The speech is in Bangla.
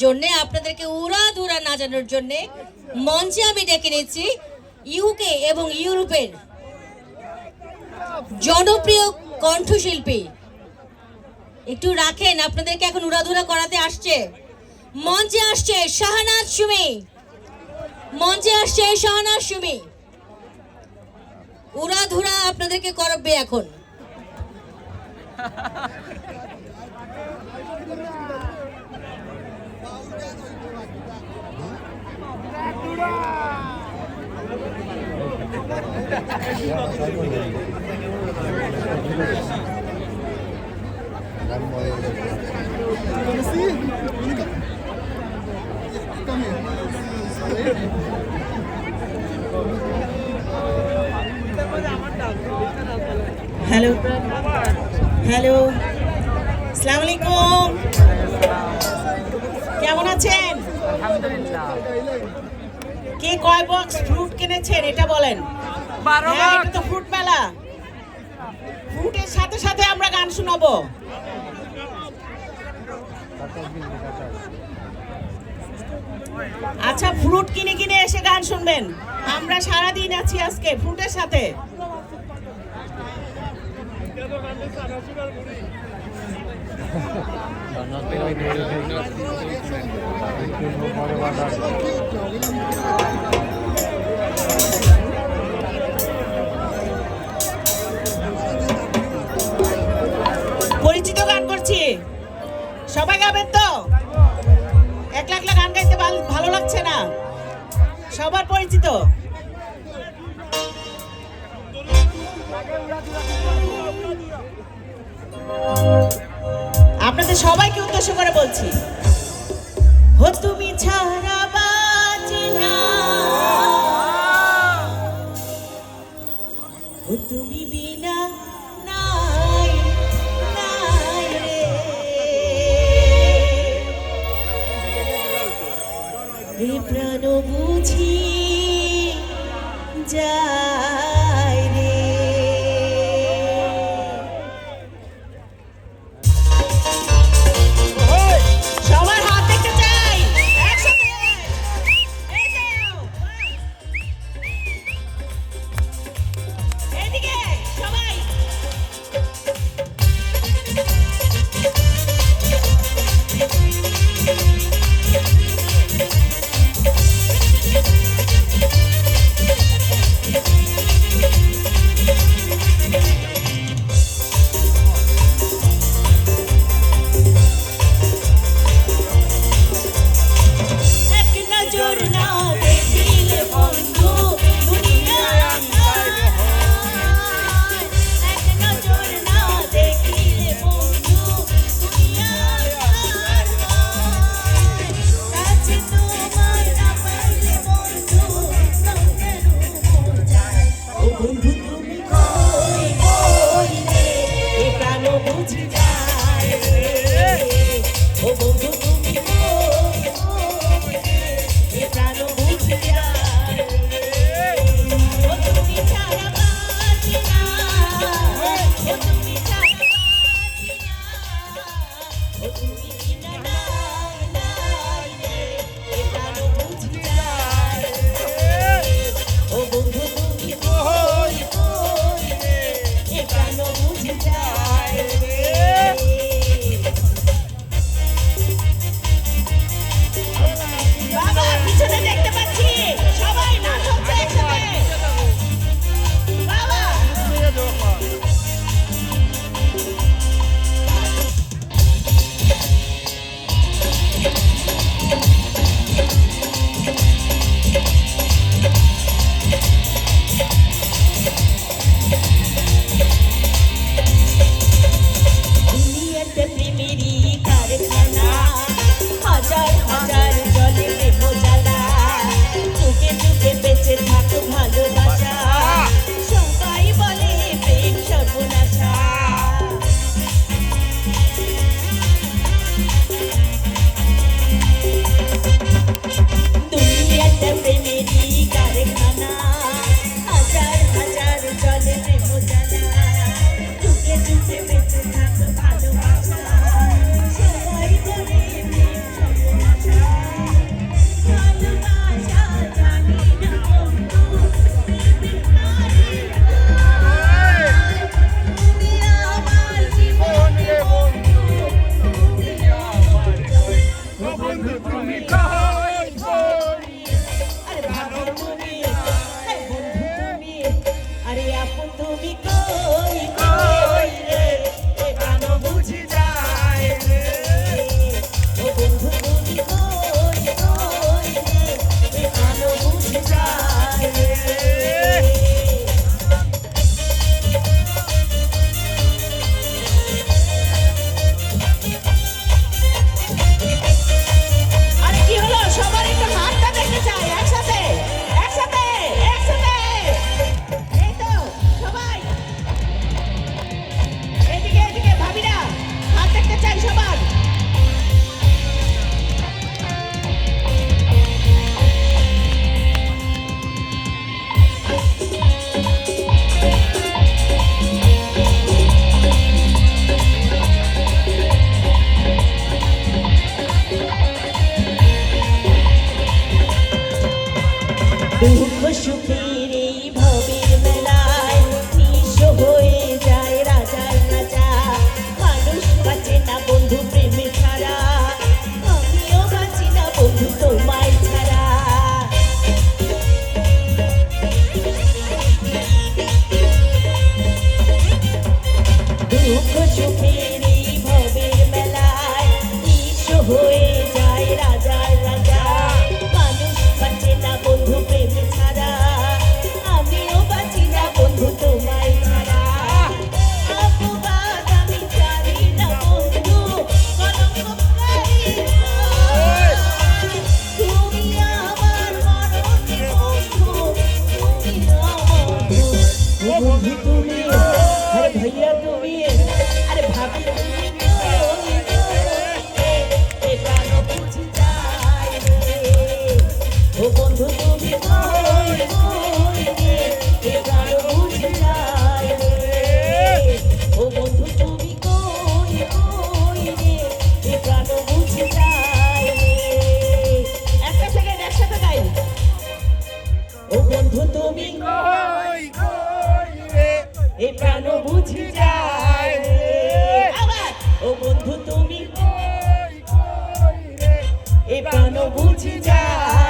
জন্য আপনাদেরকে উড়াধুরা নাচানোর জন্য মঞ্চে আমি ডেকে নিচ্ছি ইউকে এবং ইউরোপের জনপ্রিয় কণ্ঠশিল্পী। একটু রাখেন, আপনাদেরকে এখন উড়াধুরা করাতে আসছে। মঞ্চে আসছে শাহনাজ সুমি, মঞ্চে আসছে শাহনাজ সুমি, উড়াধুরা আপনাদেরকে করবে এখন। হ্যালো হ্যালো, আসসালামু আলাইকুম, কেমন আছেন? কে কয় বক্স ফ্রুট কিনেছেন এটা বলেন। হ্যাঁ, এটা তো ফ্রুট মেলা, ফ্রুটের সাথে সাথে আমরা গান শোনাবো। আচ্ছা, ফ্রুট কিনে কিনে এসে গান শুনবেন। আমরা সারাদিন আছি আজকে ফ্রুটের সাথে। পরিচিত গান করছি, সবাই গাবেন তো? একলা একলা গান গাইতে ভালো লাগছে না, সবার পরিচিত। আপনাদের সবাইকে উদ্দেশ্য করে বলছি, হো তুমি ছাড়া বাঁচি না, হো তুমি বিনা নাই নাই রে, এ প্রাণ বুঝি যায় রে। সবার হাত দেখতে চাই একসাথে, এদিকে সবাই। দুঃখ সুখের এই ভবের মেলায় নিঃস্ব হয়ে যায় রাজার রাজা মানুষ বাঁচে না বন্ধু প্রেমে ছাড়া আমিও বাঁচি না বন্ধু তোমায় ছাড়া দুঃখ সুখের এই ভবের মেলায় নিঃস্ব হয়ে যায় রাজার রাজা মানুষ বাঁচে না বন্ধু প্রেমে ছাড়া আমিও বাঁচি না বন্ধু তোমায় ছাড়া অপবাদ আমি জানি না বন্ধু কলঙ্ককারী তুমি আমার মরণে বন্ধু তুমি আমার বন্ধু তুমি আরে ভাইয়া তুমি আরে ভাবি তুমি এ প্রাণ বুঝি যায় ও বন্ধু তুমি এ প্রাণ বুঝি যায় ও বন্ধু তুমি এ প্রাণ বুঝি যায় একটা সেকেন্ড একসাথে গাই ও বন্ধু তুমি এই প্রাণ বুঝি যায় আবার ও বন্ধু তুমি এই প্রাণ বুঝি যায়